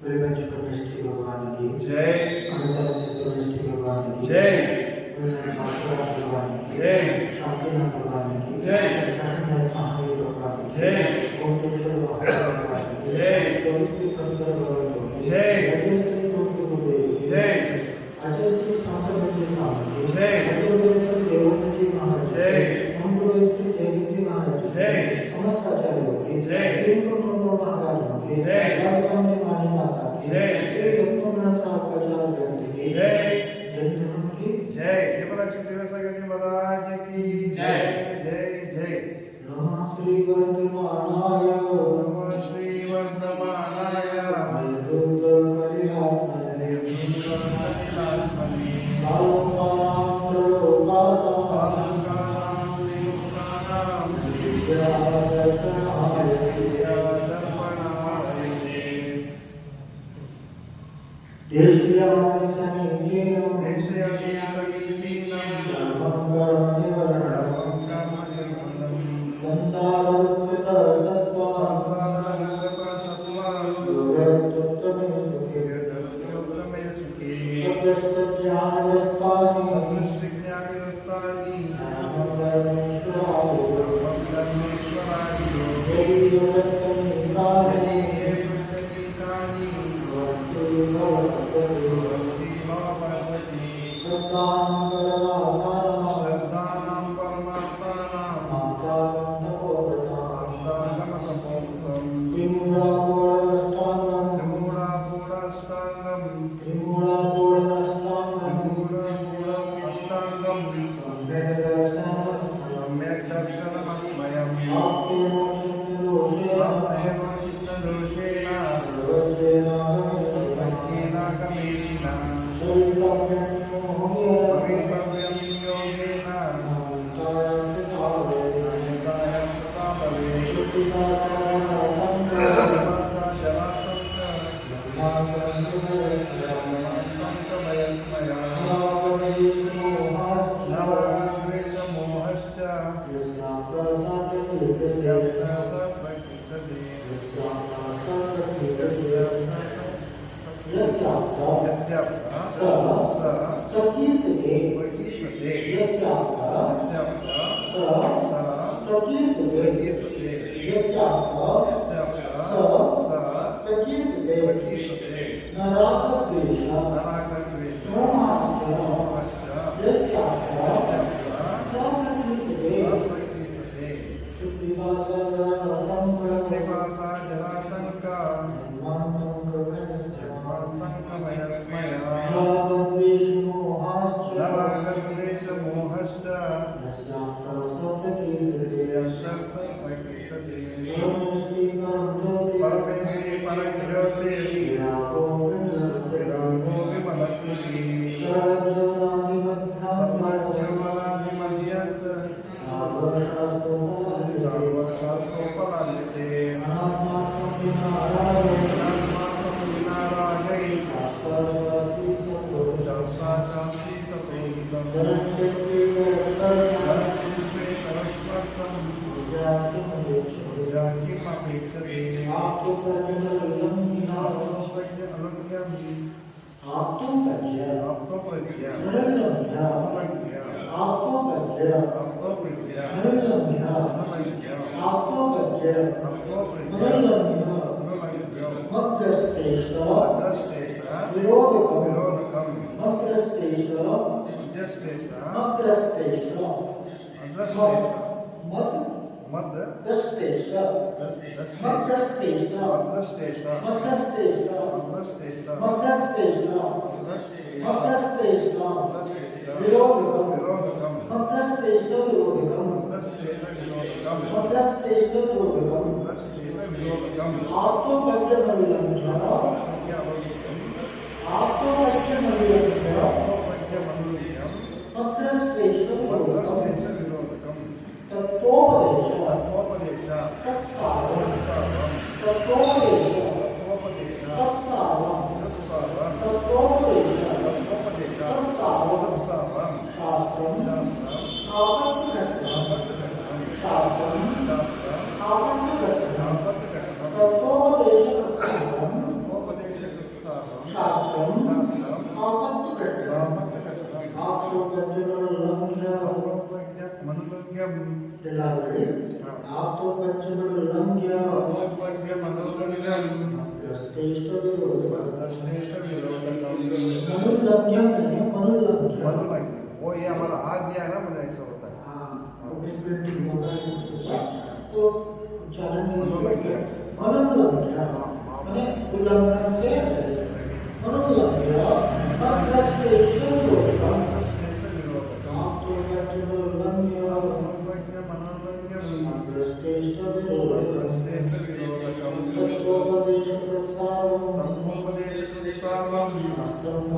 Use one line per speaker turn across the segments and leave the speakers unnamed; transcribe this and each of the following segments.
त्रिपंचकनिष्ठ भगवान की
जय।
अनंत चतुर्निष्ठ भगवान की
जय।
भगवान की
जय।
शांतिनाथ भगवान की
जय।
शासननाथ महावीर भगवान की
जय।
ओंकारेश्वर भगवान की
जय।
24 तीर्थंकर भगवान की
जय।
अजय श्री गुरुदेव की
जय।
अजय श्री स्वामी स्वामी की
जय।
अजय गुरुदेव देवानंद महाराज
जय।
ओम गुरुदेव श्री जयगिरी महाराज
जय।
समस्त आचार्यों की
जय।
तीन कुटुंबों महाराजों की
जय।
राजस्वामी वाणी माता की
जय।
श्री लक्ष्मण साहब का ग्रंथ की
जय।
जय धर्म की
जय। महाराज की जय। जय जय।
नमः श्री वर्धमानाय
नमः श्री वर्धमानाय
निर्दुत कलिरात्मने
निर्दुष्टनिलात्मने
सालोकानां प्रलोकानां
साधुकानां निरुक्तानां
विद्यादर्शनाय
विद्यादर्पणाय
देशयामि समीचीनं
देशयामि समीचीनं
धर्मं कर्मनिवर्धनं
धर्मं कर्मनिर्मलं
संसारगतसत्त्वं
संसारगतसत्त्वं
योगत्तमे सुखे
योगमे सुखे
सदृष्टज्ञानवत्तानि
सदृष्टज्ञानिरत्तानि
धर्मं धर्मेश्वराय
धर्मं धर्मेश्वराय
देवदत्तमेकानि
यदि ये पुण्यगीतानि
भवन्ति भवतु
भवन्ति भवति
श्रद्धां परमात्मानं
श्रद्धानां परमात्मानां
मातानं तपोव्रतां
अन्तागमसमोक्तं
त्रिमूलापूर्णमष्टाङ्गं
त्रिमूलापूर्णाष्टाङ्गं
त्रिमूलापूर्णमष्टाङ्गं
त्रिमूलापूर्णमष्टाङ्गं
सम्यक् दर्शनमस्मयम्
सम्यक् दर्शनमस्मयम्
आप्तेन चित्तदोषेण
चित्तदोषेण
सर्वज्ञेनागमेषुना
भवितव्यं योगेन अन्यतायं तथा भवेत् जलासंक समयस्मया नवद्वेषमोहश्च परमेश्वरी परज्योति विरागो विमलकृति सर्वज्ञानादिमध्यत् सर्वशास्त्रोपलभ्यते अनात्मानं विना रागै शास्त्राचास्ति ससेवितं धनक्षेत्रे किमपेक्षते मनोरंजम
दिलावरी आपको पंचमनोरंजम
मनोरंजम
श्रेष्ठ विरोध
श्रेष्ठ विरोधकम
मनोरंजम नहीं मनोरंजम
मनोरंजम वो ये हमारा हाथ दिया ना मुझे ऐसा होता है
तो चलन मनोरंजन मैंने उल्लंघन से मनोरंजन श्रेष्ठ विरोधकम आपको पंचमनोरंजम श्रेष्ठ विरोधकम तत्वोपदेश प्रसारम शास्त्रम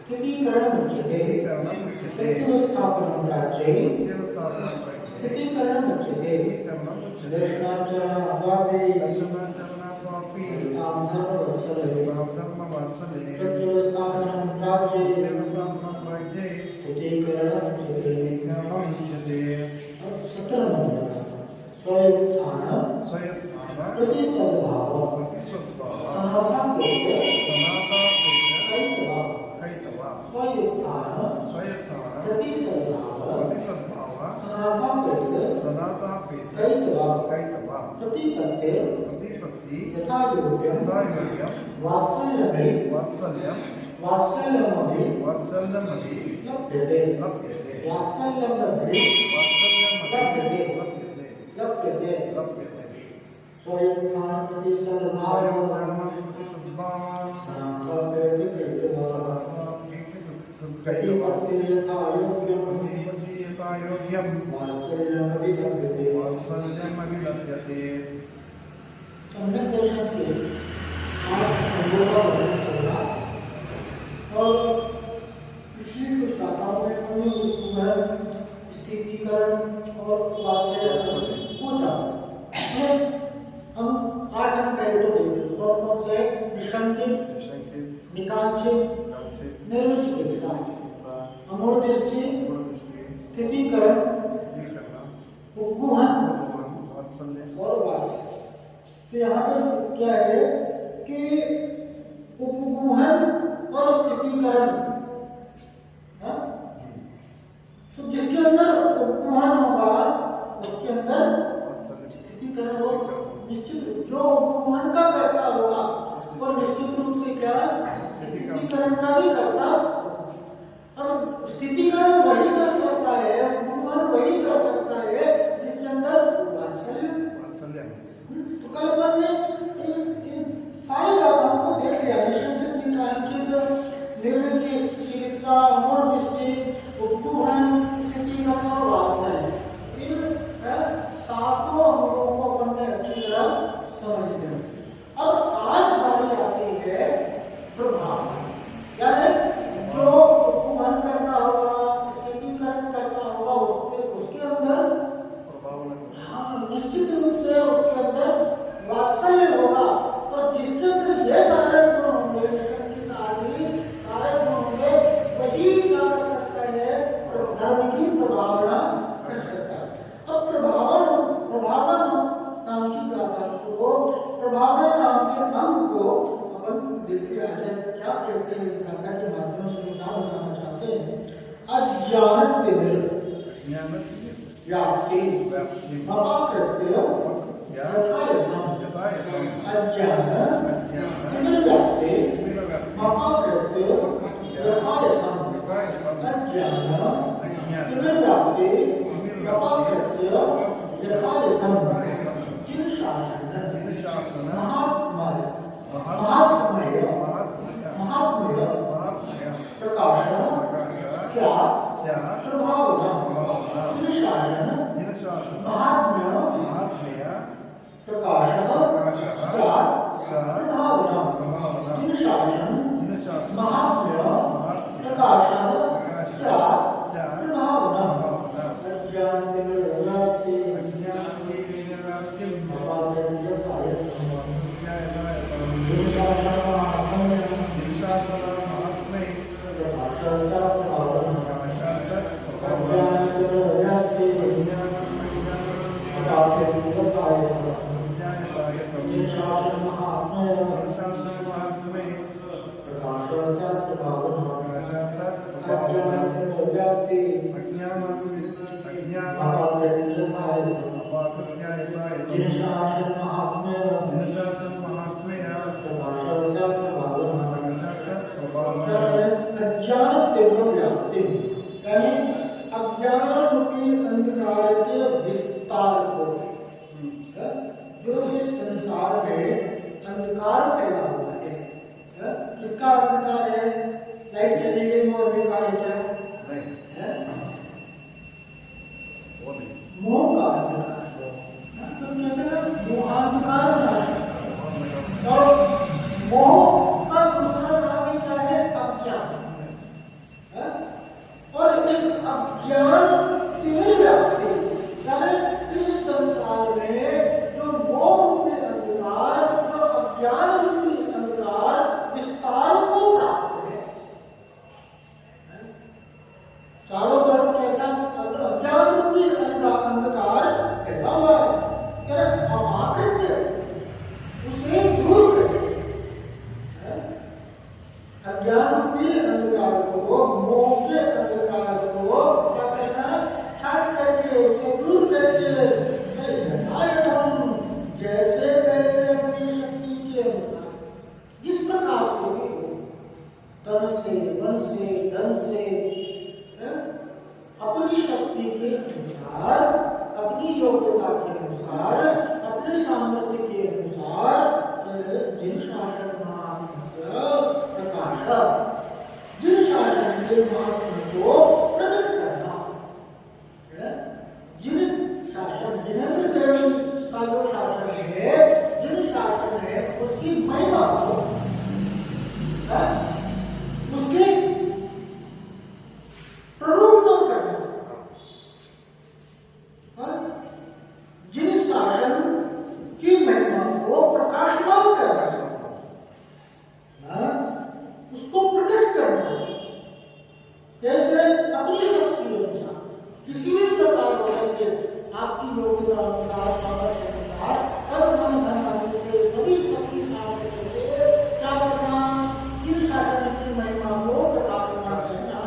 स्थितीकरणम् उच्यते
स्थितीकरणम् उच्यते
प्रत्युत्स्थापनं प्राच्यै
देवस्थापनं प्राच्ये
स्थितीकरणम् उच्यते
स्थितीकरणम् उच्यते
दर्शनाचरणाभावे
दर्शनाचरणात्वापि
तां धर्मवत्सले
धर्मवत्सले
प्रत्युत्स्थापनं प्राच्यै
देवस्थापनं प्राच्ये
स्थितीकरणम् उच्यते
स्थितीकरणम् उच्यते
17 नंबर स्वयुत्थान
स्वयुत्थान
प्रतिसद्भाव
प्रतिसद्भाव
सनातनपेय
सनातनपेय
कैतव
कैतव
स्वयुत्थान
स्वयुत्थान
प्रतिसद्भाव
प्रतिसद्भाव
सनातनपेय
सनातनपेय
कैतव
कैतव
प्रतिपत्ते
प्रतिपत्ति
यथायोग्यं
यथायोग्यं
वात्सल्यमे
वात्सल्यं
वात्सल्यमपि
वात्सल्यमपि
लभ्यते
लभ्यते
वात्सल्यमपि
वात्सल्यमपि
लभ्यते
लभ्यते
लभ्यते
लभ्यते
स्वयुत्थान प्रतिसद्भाव
स्वयुत्थानं प्रतिसद्भावं
सनातनपेय कैतव
कैतव
प्रतिपत्ते यथायोग्यं
प्रतिपत्ति यथायोग्यं
वात्सल्यमपि लभ्यते
वात्सल्यमपि लभ्यते
हमने क्वेश्चन किए आप अंगों का वर्णन चल रहा है और पिछली कुछ गाथाओं में हमने स्थितीकरण और वात्सल्य पूछा हम 8 अंक पहले तो देख रहे कौन कौन से निशंकित
संकेत
निकांक्षित
संकेत
निर्विचिकित्सा अमूल दृष्टि
दृष्टि
स्थितीकरण
स्थितीकरण
उपगुहन
वात्सल्य
और वात्सल्य। तो यहाँ पर क्या है कि उपगुहन और स्थितीकरण, हाँ? तो जिसके अंदर उपगुहन होगा उसके अंदर
वात्सल्य
स्थितीकरण होगा। निश्चित जो उपगुहन का करता होगा और निश्चित रूप से क्या स्थितीकरण का भी करता। अब स्थितीकरण वही कर सकता है, उपगुहन वही कर सकता है जिसके अंदर वात्सल्य।
वात्सल्य
तो कल अपन ने इन सारी गाथाओं को देख लिया, निशंकित निकांक्षित निर्विचिकित्सा चिकित्सा अमूल दृष्टि उपगुहन स्थितीकरण और वात्सल्य, इन सातों अंगों को अपन ने अच्छी तरह समझ लिया। अब आज बारी आती है प्रभाव, क्या है जो उपगुहन करता होगा स्थितीकरण करता होगा उसके अंदर
प्रभाव लगेगा।
हाँ निश्चित रूप से उसके अंदर वात्सल्य होगा और जिसके अंदर ये सारे गुण होंगे निशंकित आदि सारे गुण होंगे वही क्या कर सकता है धर्म की प्रभावना कर सकता है। अब प्रभावन नाम की गाथा को प्रभावन नाम के अंग को अपन देखते आचार्य क्या कहते हैं इस गाथा के माध्यम से क्या बताना चाहते हैं। अज्ञानत्य व्याप्ति अपाकृत्य अज्ञान व्याप्ति अपाकृत्य यथायथम अज्ञान व्याप्ति अपाकृत्य यथायथम जिन शासन महात्म्य प्रकाश प्रभावना जिन शासन महात्म्य प्रकाश प्रभावना जिन शासन महात्म्य प्रकाश प्रभावना अज्ञान अज्ञान रूपी अंधकार के विस्तार को, जो इस संसार में अंधकार फैला हुआ है, किसका अंधकार है? लाइट चली गई वो अंधकार है क्या? मोह का अंधकार है। तो कहते हैं मोहांधकार नाश। और मोह का दूसरा नाम ही क्या है? अज्ञान। का जो शासन है, जिन शासन है उसकी महिमा को, उसके प्ररूपण करना, जिन शासन की महिमा को प्रकाशमान करना, उसको प्रकट करना, जैसे अपनी शक्ति अनुसार किसी भी प्रकार के आपकी योग्यता अनुसार, सामर्थ्य अनुसार, कर्म धन आदि से सभी शक्ति सामर्थ्य से क्या करना, किन शासन की महिमा को प्रकाशमान करना,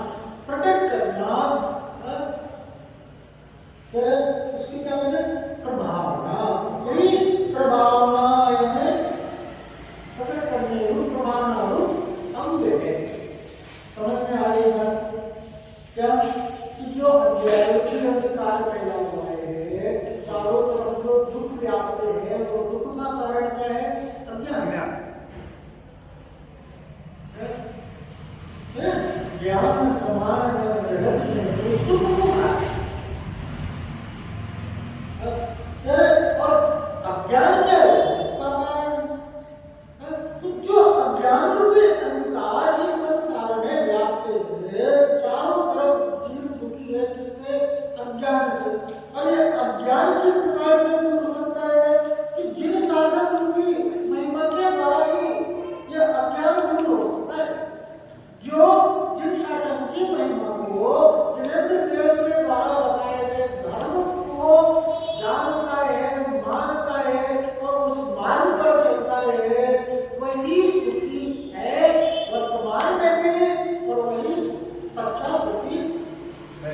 प्रकट करना, इसकी क्या कहते हैं, प्रभावना। यही प्रभावना यानी प्रकट करने रूप, प्रभावना रूप अंग है। समझ में आ रही है क्या, कि जो अंधकार फैला हुआ है, चारों तरफ जो दुख व्याप्त है, वो दुख का कारण क्या है, अज्ञान। ज्ञान समान जगत में सुख होगा, और अज्ञान क्या है, तो जो अज्ञान रूपी अंधकार इस संसार में व्याप्त है, चारों तरफ जीव दुखी है, किससे, अज्ञान से। और ये अज्ञान किस प्रकार से दूर हो सकता है, कि जिन शासन रूपी महिमा के द्वारा ही ये अज्ञान दूर हो सकता है। जो जिन शासन की महिमा को जिनेंद्र देव के द्वारा बताए गए धर्म को जानता है, मानता है और उस मार्ग पर चलता है, वही सुखी है वर्तमान में भी, और वही सच्चा सुखी है।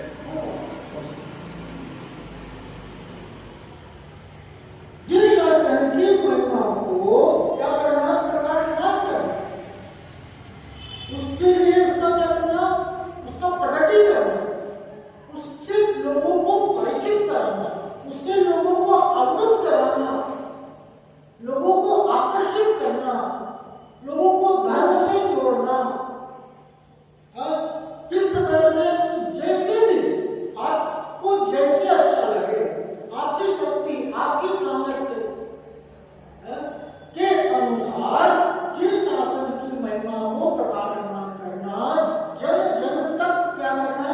जिन शासन की महिमा को क्या करना, प्रकाशमान करना, उसके लिए उसका क्या करना, उसका प्रकटीकरण, उससे लोगों को परिचित कराना, उससे लोगों को अवगत कराना, लोगों को आकर्षित करना, लोगों को धर्म से जोड़ना। किस प्रकार से, जैसे भी आपको जैसे अच्छा लगे, आपकी शक्ति, आपकी सामर्थ्य के अनुसार जिन शासन की महिमा को प्रकाशमान करना, जन जन तक क्या करना,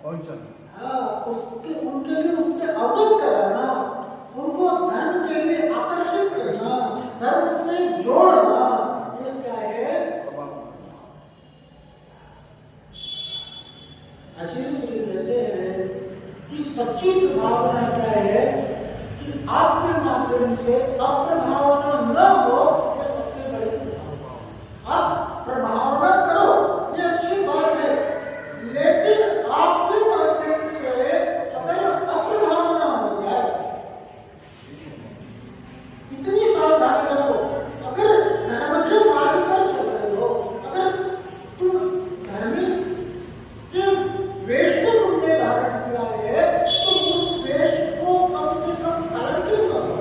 पहुंचना, उसके उनके लिए उससे अवगत कराना, उनको धर्म के लिए आकर्षित करना, धर्म से जोड़ना, ये क्या है, आचार्य श्री कहते हैं कि सच्ची प्रभावना क्या है, कि आपके माध्यम से अप्रभावना न हो, ये सबसे बड़ी प्रभावना। आप प्रभावना करो, ये अच्छी बात है, लेकिन आपके माध्यम से अगर अप्रभावना हो जाए, इतनी सावधानी रखो। अगर धर्म के मार्ग पर चल रहे हो, अगर तुम धर्मी के वेश को तुमने धारण किया है, तो उस वेश को कम से कम धारण क्यों करो,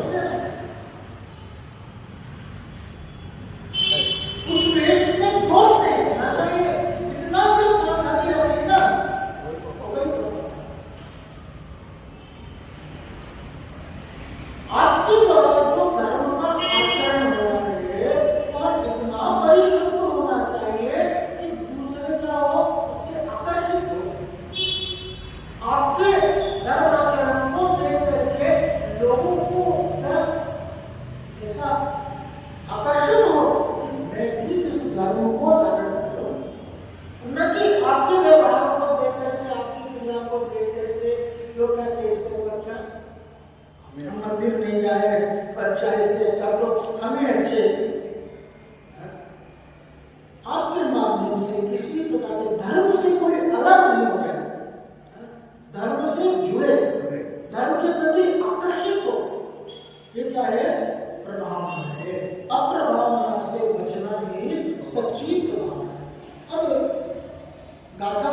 उस वेश में दोष नहीं होना चाहिए, इतना भी सावधानी रखिएगा। आपके द्वारा जो धर्म का आचरण हो रहा है, और इतना परिशुद्ध होना चाहिए कि दूसरे क्या हो, उससे आकर्षित हो। आपके धर्म आचरण को देख करके लोगों को ऐसा आकर्षण हो कि मैं भी इस धर्म को धारण करूं, न कि आपके व्यवहार को देख करके, आपकी क्रिया को देख करके लोग कहते इससे अच्छा, हम मंदिर नहीं जाए, अच्छा इससे अच्छा तो हमें अच्छे। आपके माध्यम से किसी प्रकार से धर्म से कोई अलग नहीं हो गया, धर्म से जुड़े, धर्म के प्रति आकर्षित हो, ये क्या है, प्रभावना है। अप्रभावना से बचना ही सच्ची प्रभावना। अब गाथा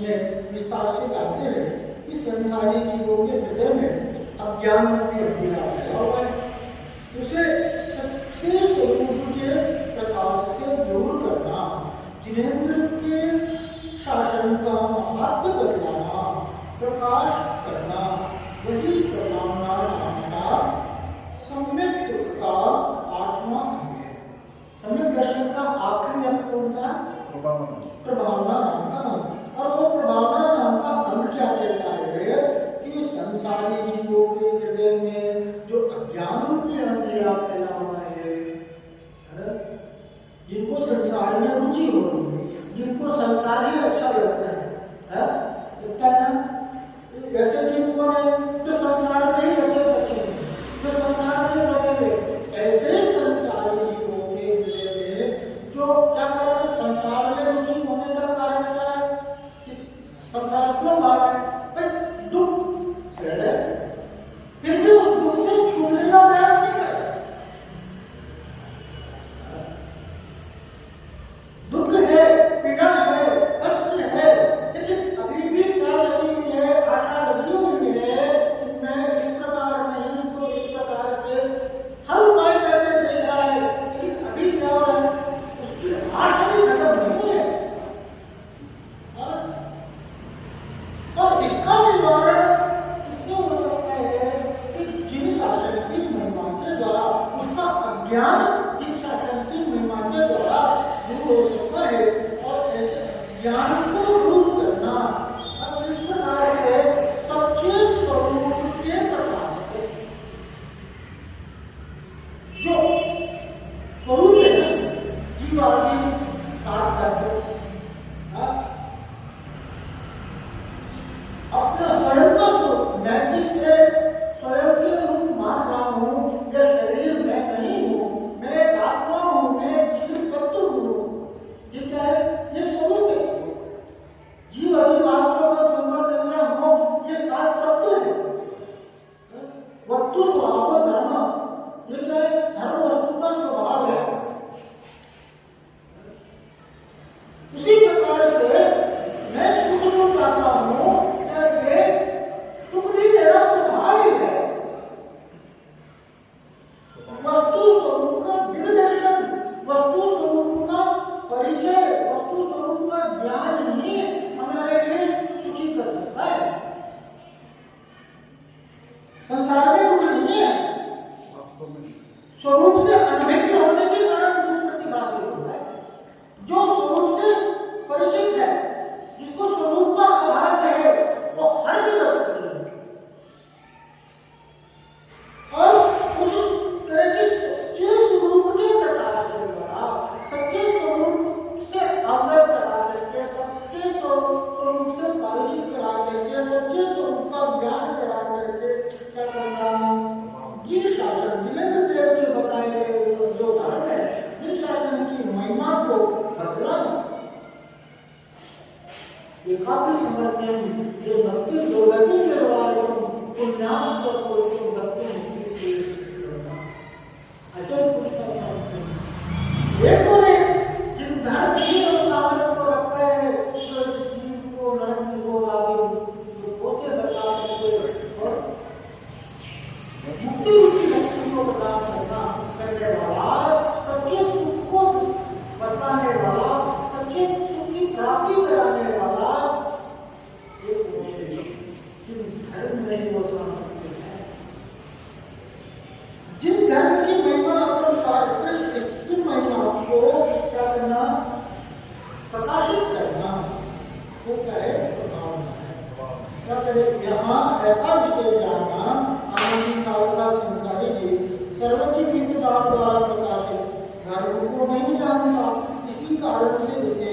में विस्तार से गाते हैं कि संसारी जीवों के हृदय में अज्ञान की अंधेरा फैला हुआ है, उसे सच्चे स्वरूप के प्रकाश से दूर करना, जिनेंद्र के शासन का महात्म्य बतलाना, प्रकाश करना, वही प्रभावना नाम का सम्यक उसका 8वां अंग है। सम्यक दर्शन का आखिरी अंग कौन सा? प्रभावना नाम का अंग। और वो प्रभावना नाम का अंग क्या कहता है कि संसारी जीवों के हृदय में जो अज्ञान रूपी अंधेरा फैला हुआ है, जिनको संसार में रुचि हो रही है, जिनको संसार ही अच्छा लगता है, लगता है ना? ऐसे जीव कौन है जो संसार में ही बचे हैं, जो संसार में रहेंगे। ऐसे संसारी जीवों के हृदय में जो क्या कारण है, संसार में रुचि होने का कारण क्या है? संसार क्यों आ रहा है? भाई दुख से है, फिर भी उस दुख से छूटने का प्रयास नहीं कर रहे। दुख है, पीड़ा है, कष्ट है, लेकिन अभी भी क्या लगी हुई है, आशा लगी हुई है कि मैं इस प्रकार नहीं तो इस प्रकार से हर उपाय करने दे रहा है, लेकिन अभी क्या हो रहा है, उसकी आशा भी खत्म नहीं है। और इसका निवारण इससे हो सकता है कि जिन शासन की महिमा के द्वारा उसका अज्ञान जिन शासन की महिमा के द्वारा दूर हो सकता है, और ऐसे ज्ञान को दूर करना इस प्रकार से सच्चे स्वरूप के प्रकाश से जो स्वरूप है जीवादि साथ करके अपना स्वयं का स्वरूप, मैं जिसके स्वयं के रूप मान रहा हूँ, यह शरीर मैं नहीं हूँ, मैं एक आत्मा हूँ, मैं एक जीव तत्व हूँ। ये क्या है? ये स्वरूप है। जीव अजीव आश्रम संवर निद्रा मोक्ष, ये 7 तत्व है। वस्तु स्वभाव धर्म, ये क्या है? धर्म वस्तु का स्वभाव है। उसी प्रकार से मैं सुख को चाहता हूँ, ये सुख भी मेरा स्वभाव ही है। वस्तु स्वरूप का दिग्दर्शन, वस्तु स्वरूप का परिचय, वस्तु स्वरूप का ज्ञान ही हमारे लिए सुखी कर सकता है। संसार में कुछ नहीं है, स्वरूप से अनभिज्ञ होने के कारण दुख प्रतिभाषित होता है। जो स्वरूप से परिचित है, जिसको स्वरूप का आभास है, वो हर जगह सत्य है। और उस तरह के सच्चे स्वरूप के प्रकाश के द्वारा सच्चे स्वरूप से अवगत करा करके, सच्चे स्वरूप से परिचित करा करके, सच्चे स्वरूप का ज्ञान करा करके क्या करना? जिन शासन वीरेंद्र देव के बताए गए जो धर्म है, जिन शासन की महिमा को बदलाना, ये काफी समझते हैं। ये भक्ति जो गति निर्वाह पुण्यात्म तो कोई भक्ति मुक्ति से अचल कुछ कर सकते हैं। ये तो ने जिन धर्म की अवसावन को रखा है, तो इस जीव को नरक को लागे उससे बचा करके और मुक्ति भक्ति को प्रदान करने वाला, सच्चे सुख को बताने वाला, सच्चे सुख की प्राप्ति कराने वाला धर्म नहीं हो सकते हैं। जिन धर्म की महिमा अपन पाठ कर, इसकी महिमा को क्या करना? प्रकाशित करना, वो क्या है? प्रभावना है। क्या करे? यहाँ ऐसा विषय जानना, आनंदी काल का संसारी जीव सर्वजीव विद्वान द्वारा प्रकाशित धर्म को नहीं जानता। इसी कारण से उसे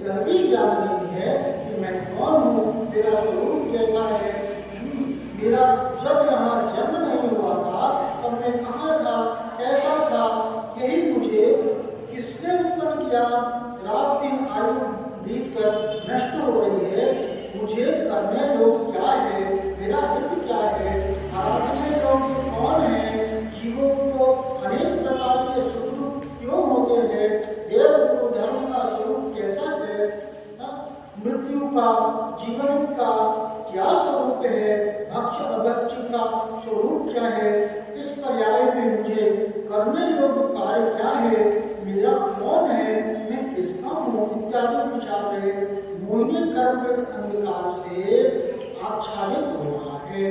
यह भी ज्ञान नहीं है कि मैं कौन हूँ, मेरा स्वरूप कैसा है। मेरा जब यहाँ जन्म नहीं हुआ था, तब मैं कहाँ था, कैसा था, यही मुझे किसने उत्पन्न किया। रात दिन आयु बीत कर नष्ट हो रही है, मुझे करने लोग क्या है, मेरा हित क्या है, आराधने लोग कौन है, जीवों को अनेक प्रकार के सुख दुख क्यों होते हैं, देव गुरु धर्म का स्वरूप कैसा है, मृत्यु का जीवन का क्या स्वरूप है, भक्ष अभक्ष का स्वरूप क्या है, इस पर्याय में मुझे करने योग्य कार्य क्या है, मेरा कौन है, मैं किसका हूँ, इत्यादि विचार मोहिनी कर्म अंधकार से आच्छादित हो रहा है।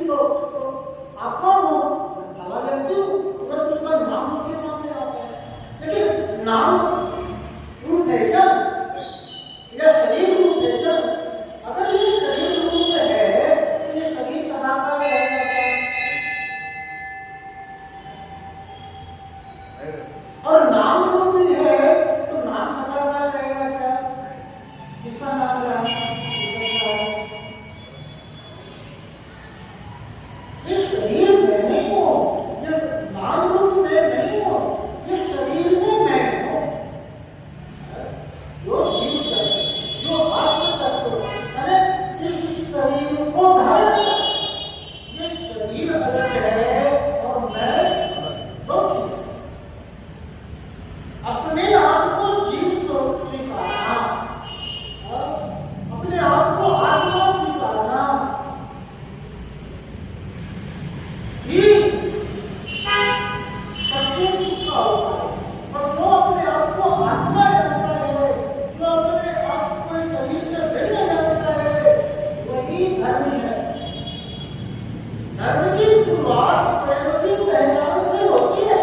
आप कौन हो? भला व्यक्ति हूँ, अगर उसका नाम उसके सामने आता है। लेकिन नाम रूप है क्या? या शरीर रूप है क्या? अगर ये शरीर रूप है तो ये शरीर सदा का रह जाता है, और नाम रूप भी है तो नाम सदा का रहेगा क्या? किसका नाम रहा? ये शरीर में नहीं हो, ये नाम रूप में नहीं हो, ये शरीर में मैं हूं। जो जीव है, जो आत्म तत्व है, इस शरीर को धारण कर, ये शरीर अलग है और मैं दो चीज। अपने आप को जीव स्वरूप स्वीकारना, अपने आप को आत्मा स्वीकारना ही सच्चे सुख का होता है। और जो अपने आप को आत्मा जानता है, जो अपने आप को इस शरीर से भिन्न जानता है, वही धर्म है। धर्म की शुरुआत स्वयं की पहचान से होती है।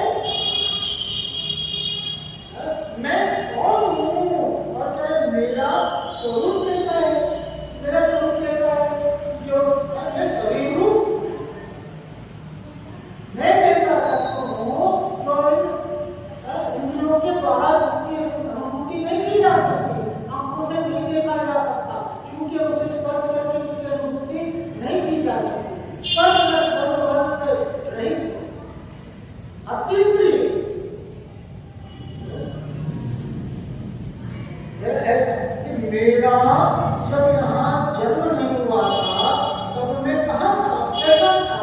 मैं कौन हूँ और क्या मेरा स्वरूप कैसा है? मेरा स्वरूप कैसा है? जो मैं शरीर हूँ, मैं कैसा तत्व हूँ जो इंद्रियों के द्वारा जिसकी अनुभूति नहीं की जा सकती, आंखों से नहीं देखा जा सकता, क्योंकि उसे स्पर्श करके उसकी अनुभूति नहीं की जा सकती। स्पर्श से रहित अतीन्द्रिय ऐसा कि मेरा जब यहाँ जन्म नहीं हुआ था तब मैं कहाँ था, कैसा था?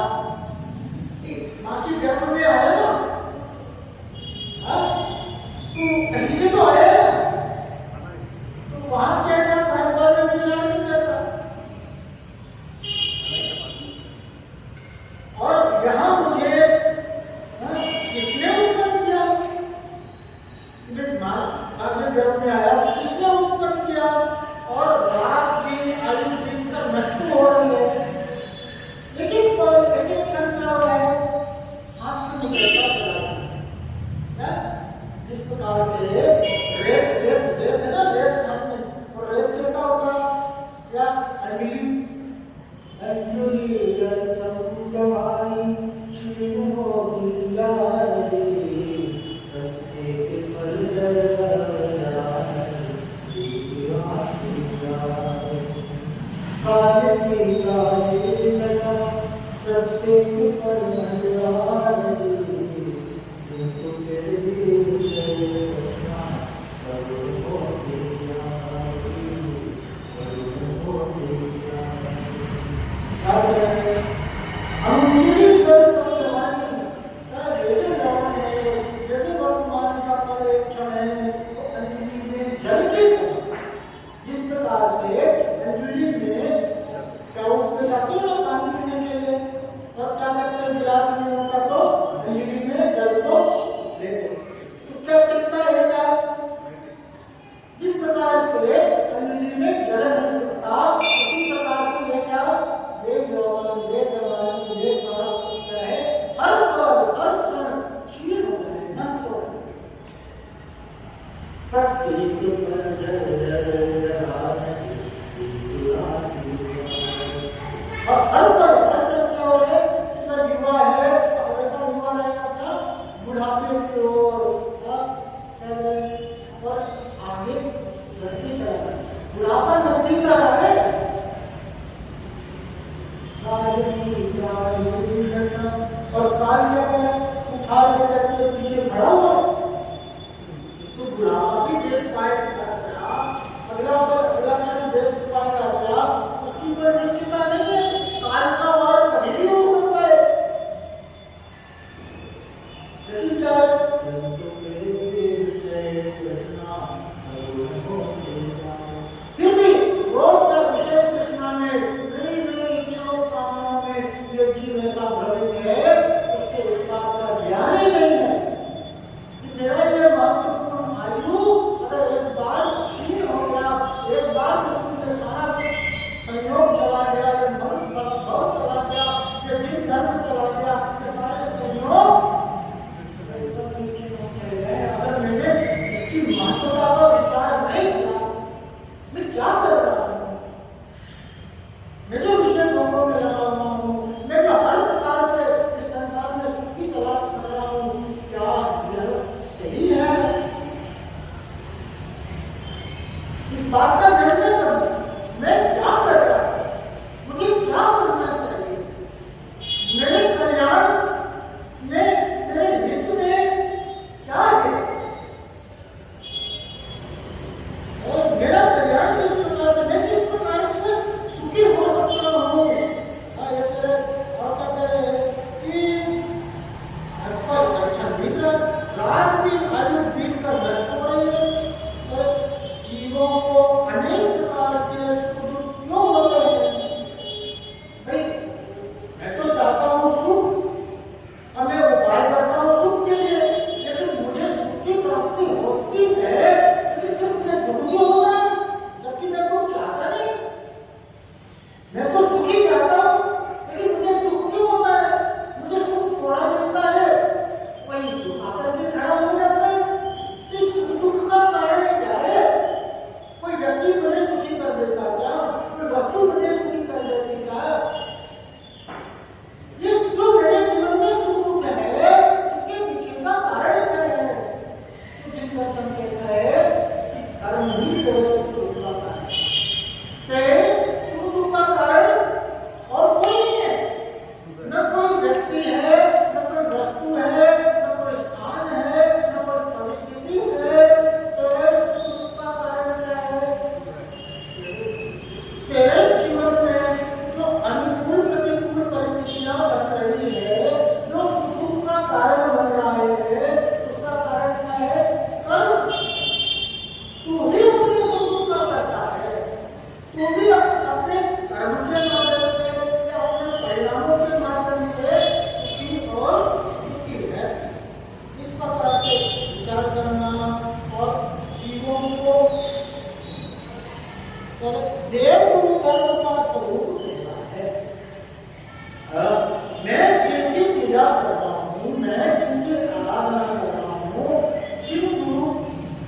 माँ की गर्भ में आया ना, तू कहीं से तो आया ना, तो वहां कैसा था इस बारे में विचार नहीं करता। और यहाँ मुझे किसने उत्पन्न किया? माँ के गर्भ में आया तो किसने उत्पन्न किया? और रात दिन आयु दिन तक नष्ट हो रही है, लेकिन एक क्षण क्या हो रहा है? हाथ से निकलता चला है। जिस प्रकार से रेत रेत रेत है ना, रेत में, और रेत कैसा होता है? क्या अंजलि अंजलि जल समुद्रवाई क्षीण हो गिलाई, प्रत्येक पल जल प्रत्येक जिस प्रकार से अंजलि में क्या वो जाती है ना पानी पीने के लिए, और क्या करते हैं? गिलास में होता तो अंजलि में जल तो ले दो, चुपचाप टिकता रहेगा। जिस प्रकार से अंजलि में जल नहीं टिकता, उसी प्रकार से ये क्या वे जवान ये सारा कुछ है, हर पल हर क्षण क्षीण हो रहे हैं, नष्ट हो रहे हैं। प्रत्येक पल जल और हर पर क्या हो रहा है? इतना युवा है, वैसा युवा रहेगा क्या? बुढ़ापे की ओर और आगे बढ़ते चला है। बुढ़ापा नजदीक आ रहा है। और काल क्या है? उठा लेकर पीछे खड़ा हुआ, तो बुढ़ापा भी देख पाएगा, अगला क्षण देख पाएगा क्या? उसकी कोई निश्चितता नहीं है। काल का वार कभी भी हो सकता है, लेकिन क्या फिर भी रोज का विषय कृष्णा में नई नई इच्छाओं कामनाओं में ये जीव ऐसा भ्रमित है, उसके इस बात का ज्ञान ही नहीं है कि मेरा ये महत्वपूर्ण आयु अगर एक बार क्षीण हो गया, एक बार उसमें सारा संयोग चला गया, ये मनुष्य भाव चला गया, ये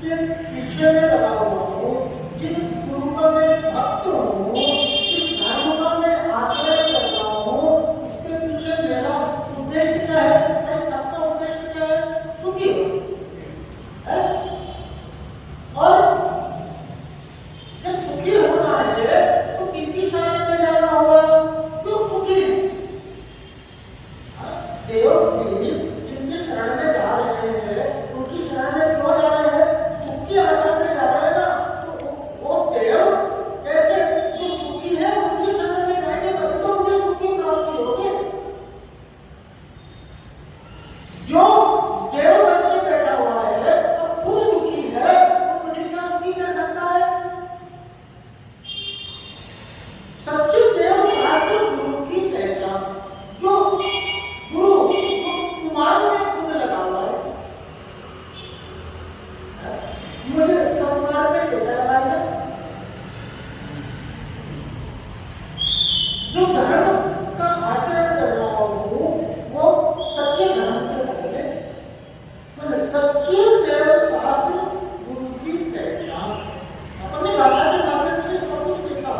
के पीछे में लगा हुआ हूँ, जिन गुरु का मैं भक्त हूँ, जिस धर्म का मैं आश्रय करता हूँ, उसके पीछे मेरा उद्देश्य क्या है? मैं सबका उद्देश्य क्या है? सुखी है। और जब सुखी होना है तो किसकी शरण में जाना होगा? जो सुखी है। देव की जिनकी शरण में जा रहे हैं, उनकी शरण में क्यों जा रहे हैं? सुख की आशा से जा रहे हैं ना। तो वो देव कैसे जो सुखी है उनकी शरण में जाएंगे तभी तो उन्हें सुख की प्राप्ति होगी। जो देव बन के बैठा हुआ है और खुद दुखी है, तो मुझे क्या सुखी कर सकता है? सच्चे देव शास्त्र गुरु की पहचान, जो गुरु कुमार में खुद लगा हुआ है। मुझे सत्कुमार में कैसा लगा है? जो धर्म का आचरण कर रहा हूँ वो सच्चे धर्म से लगे, मतलब सच्चे देव शास्त्र गुरु की पहचान। अपने दादा के माध्यम से सब कुछ देखा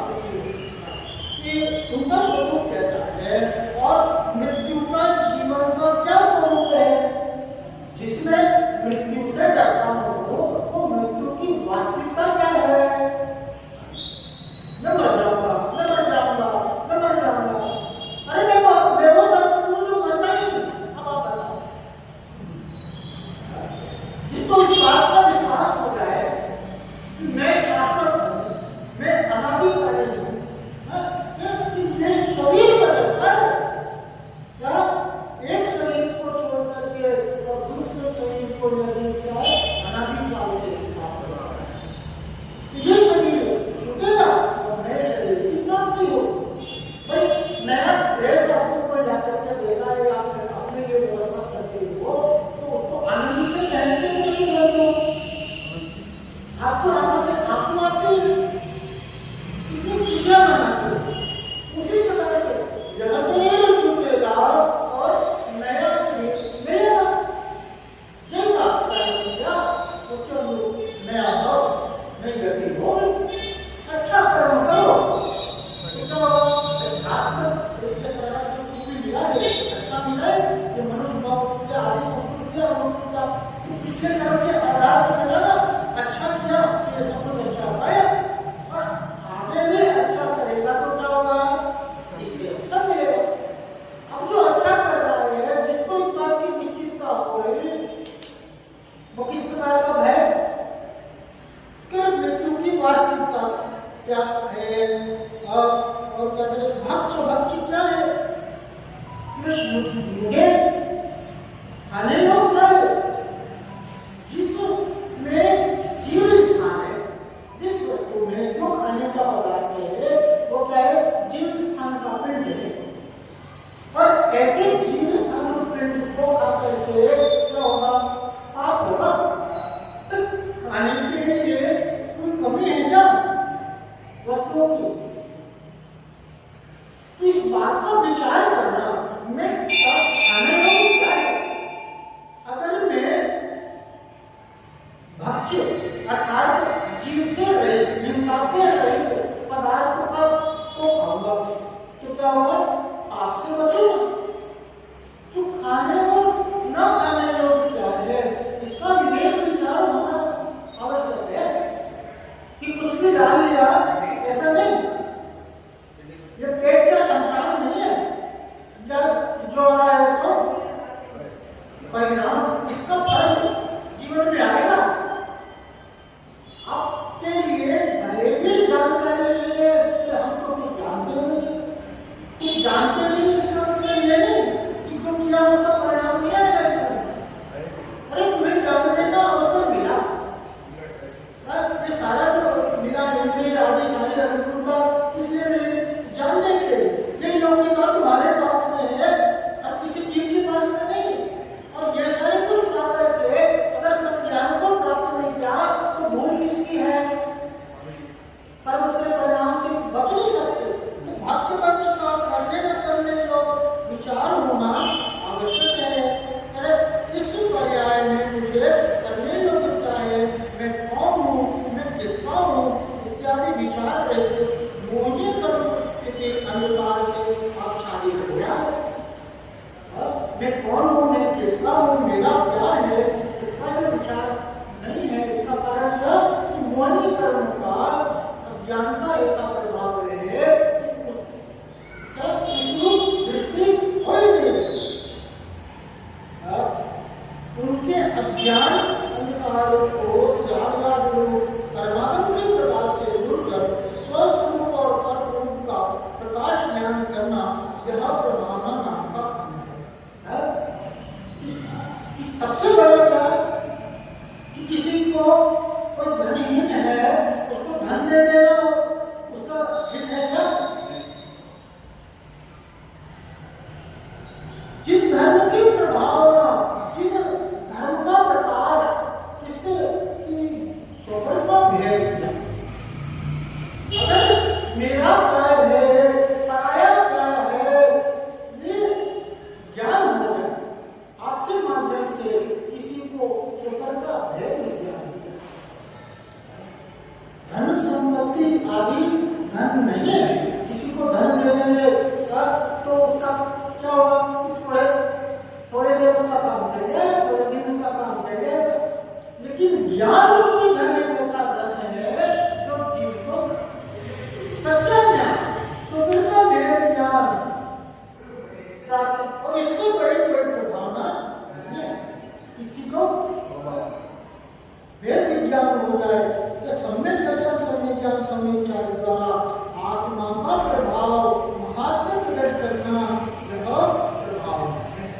कि उनका स्वरूप कैसा है और मृत्यु का जीवन का क्या स्वरूप है। जिसमें मृत्यु से डरता हो वो मृत्यु की वास्तविकता क्या है? मैं मर जाऊंगा, मैं मर जाऊंगा, मैं मर जाऊंगा। अरे मैं वो जो मरता ही नहीं। अब आप बताओ, जिसको इस बात का विश्वास हो जाए कि मैं शाश्वत हूँ, मैं अनादिकाली हूँ, ये शरीर बदलता है क्या? एक शरीर को छोड़ करके और दूसरे शरीर को लेकर क्या है? अनादिकाल से प्राप्त हो रहा है। ये शरीर छूटेगा और नए शरीर की प्राप्ति हो। भाई नया ड्रेस आपको कोई जाकर के देता है, आप अपने लिए व्यवस्था करते हो तो उसको आनंद से पहनते नहीं रहते हो। आपको आंखों से आंसू आते हैं, कितनी खुशियां मनाते हो। उसी प्रकार से जब शरीर छूटेगा और नया शरीर मिलेगा। जैसा कर्म किया उसके अनुरूप नया भाव, नई गति होगी। अच्छा कर्म करो, अच्छा मिला है, ये मनुष्य भाव के आदि सब कुछ मिला, पिछले कर्म के आधार से मिला ना। अच्छा किया, ये सब कुछ अच्छा पाया, और आगे भी अच्छा करेगा तो क्या होगा? इससे अच्छा मिलेगा। अब जो अच्छा कर रहा है, जिसको इस बात की निश्चितता हो रही, वो किस प्रकार का भय? कि मृत्यु की वास्तविकता क्या है? और कहते हैं भक्ष क्या है? मुझे खाने लोग क्या है? जिसमें जीवन स्थान है, जिस वस्तु में जो खाने का पदार्थ है वो क्या है? जीवन स्थान का पिंड है। और ऐसे जीवन स्थान पिंड को खा करके क्या होगा? पाप होगा। तो खाने के लिए कोई कमी है क्या वस्तुओं की? तो इस बात का विचार करना, मैं खाने लोग क्या है? अगर मैं भक्ष्य अर्थात जीव से रहित, हिंसा से रहित पदार्थ को खाऊंगा तो क्या होगा? आपसे बचूंगा। मैं कौन हूँ, मैं किसका हूँ, मेरा क्या है, इसका जो विचार नहीं है। इसका कारण क्या कि मोहिनी कर्म का ज्ञान का ऐसा प्रभाव है दृष्टि हो ही नहीं। उनके अज्ञान अंधकारों को परमात्मा के प्रकाश से जुड़कर स्वस्वरूप और परब्रह्म का प्रकाश ज्ञान करना, यह प्रभावना नाम का फल है। सबसे बड़ा क्या कि किसी को कोई धनहीन है उसको धन दे देना उसका हित है क्या? जिन धर्म की प्रभावना, जिन धर्म का प्रकाश किससे की स्वरूप का भेद किया। अगर मेरा क्या है, पराया क्या है, ये ज्ञान हो जाए आपके माध्यम से, किसी को स्वरूप का भेद नहीं किया। धन संपत्ति आदि धन नहीं है। किसी को धन दे देंगे तो उसका क्या होगा? थोड़े देर उसका काम चले, थोड़े दिन उसका काम चले, लेकिन ज्ञान रूपी धन एक ऐसा धन है जो जीव को सच्चा ज्ञान, स्वरूप का भेद ज्ञान प्राप्त, और इससे बड़ी कोई प्रधाना नहीं है। किसी को भेद विज्ञान हो जाए तो सम्यक दर्शन, सम्यक ज्ञान, सम्यक चारित्र्य, आत्मा का प्रभाव, महात्मा प्रकट करना, यह प्रभाव है।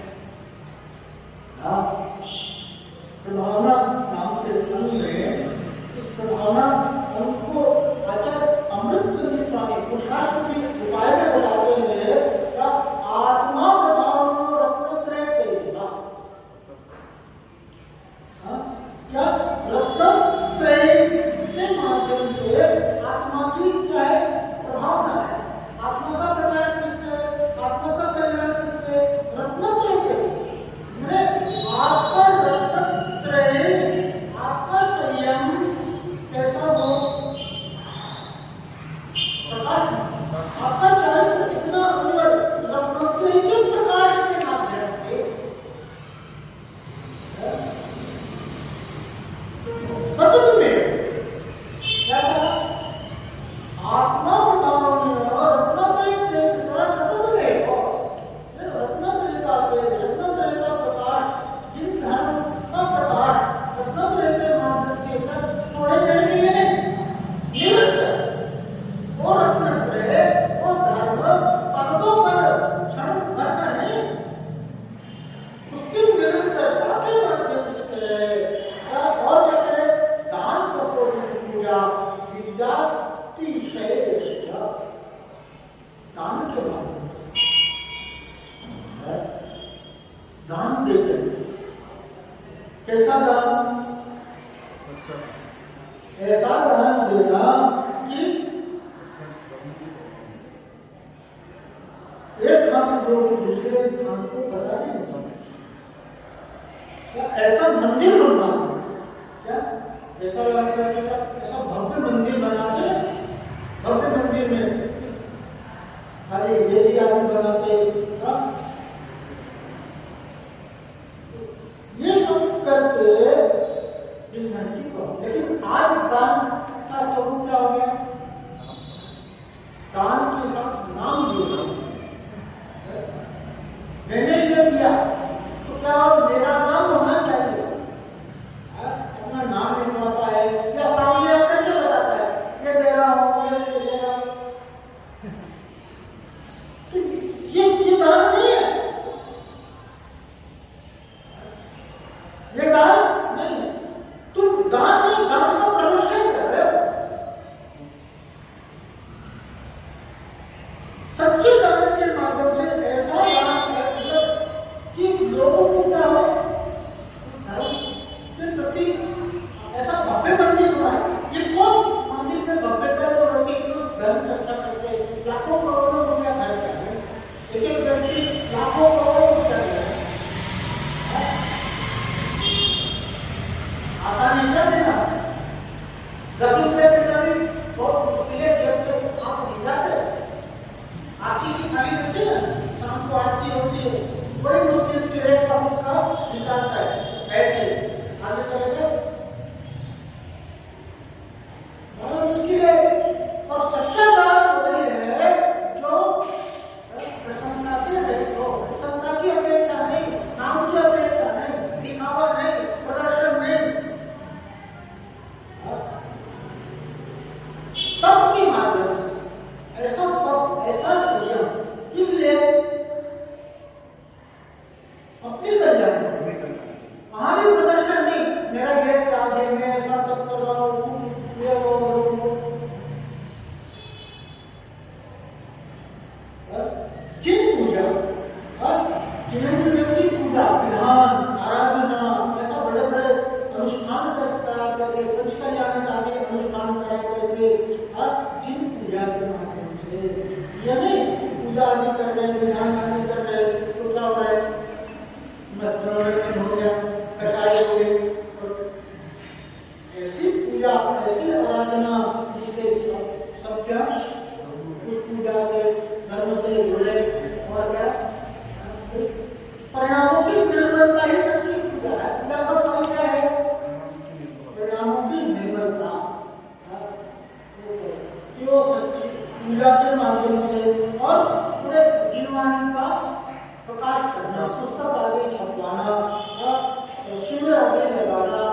प्रभावना नाम के फल में, इस प्रभावना फल को आचार्य अमृत स्वामी को शास्त्र की उपाय में बताते हैं क्या? आत्मा प्रभाव रत्नत्रय तेजा, क्या रत्नत्रय के माध्यम से आत्मा की क्या है? प्रभावना है। आत्मा का प्रकाश किससे? आत्मा का कल्याण किससे? रत्नत्रय से। आपका रत्नत्रय, आपका संयम कैसा हो? प्रकाश, आपका चारित्र कितना रत्नत्रय के प्रकाश के माध्यम से सतत में क्या आत्मा प्रभाव में और रत्नत्रय सतत में हो। रत्नत्रय का तेज, रत्नत्रय का प्रकाश, जिन धर्म का प्रकाश रत्नत्रय के माध्यम से थोड़े देर के लिए निरंतर, वो रत्नत्रय, वो धर्म पलों पर क्षण भर का नहीं, उसकी निरंतरता के माध्यम से और क्या करें? दान प्रपोजन पूजा विद्यातिशय दान के माध्यम से दान देते हैं। कैसा दान? ऐसा दान देना कि एक काम जो दूसरे काम को पता नहीं चलता। ऐसा मंदिर बनवा, क्या ऐसा लगता है क्या? ऐसा भव्य मंदिर बना के, भव्य मंदिर में खाली वेदी आदि बनाते, ये सब करके जिन धन की प्रॉब्लम। लेकिन आज दान का स्वरूप क्या हो गया? दान के साथ नाम जोड़ना। मैंने ये दिया तो क्या मेरा नाम होना चाहिए? अपना नाम लिखवाता है या सामने आकर के बताता है ये दे रहा हूँ, ये दे रहा हूँ। ये दान नहीं है, ये दान नहीं है। तुम दान नहीं, दान का प्रदर्शन कर रहे हो। सच्चे दान के माध्यम से ऐसा दान है कि लोगों को क्या हो, धर्म के प्रति ऐसा भव्य मंदिर बना है। ये कौन मंदिर में भव्यता जो रही, धर्म चर्चा करके लाखों करोड़ों रुपया खर्च कर रहे हैं। एक व्यक्ति लाखों करोड़ों रुपया दे रहा है। आसान नहीं कर देना। 10 रुपये देना भी बहुत मुश्किल है। जब से आप मिल जाते हैं, आरती की थाली होती है, शाम को आरती होती है, बड़ी मुश्किल से अपनी कल्याण
नहीं करना।
आगे प्रदर्शन नहीं, मेरा गेट आगे मैं ऐसा तक कर रहा हूँ, ये वो जिन पूजा जिन्होंने व्यक्ति पूजा विधान आराधना ऐसा बड़े बड़े अनुष्ठान करा करके पंच कल्याण आदि अनुष्ठान करा करके जिन पूजा के माध्यम से ये नहीं पूजा आदि कर रहे विधान आदि कर रहे तो क्या हो रहा है, मस्त हो गया कषाय हो गए। ऐसी पूजा ऐसी आराधना जिससे सब क्या उस पूजा से धर्म से जुड़े और क्या परिणामों की निर्भरता ही सच्ची पूजा है। पूजा का काम क्या है, परिणामों की निर्भरता। जो सच्ची पूजा के माध्यम से और पूरे जीवन का प्रकाश करना, पुस्तक आदि छपवाना, शिविर आदि लगाना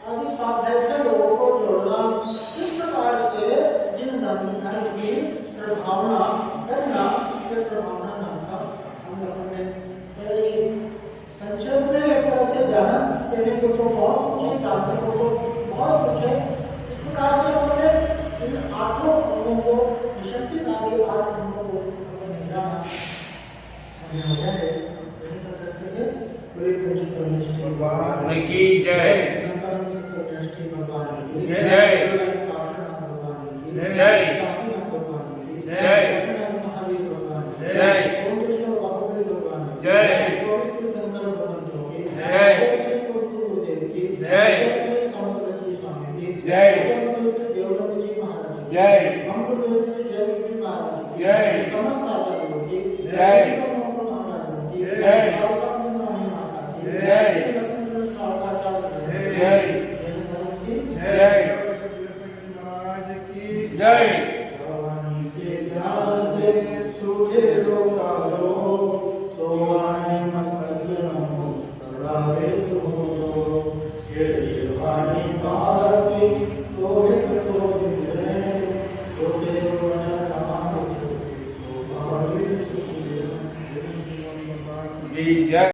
आदि स्वाध्याय से लोगों को जोड़ना, इस प्रकार से जिन धर्म की प्रभावना करना, प्रभावना नाम का हम लोगों ने संक्षेप में एक तरह से जाना। कहने को तो बहुत कुछ है, जानने को तो बहुत कुछ है। इस प्रकार से हमने इन आठों अंगों को निशक्ति आदि 8 अंगों को हमने जाना। हो गया है
भगवान की जय।
महाराज की जय।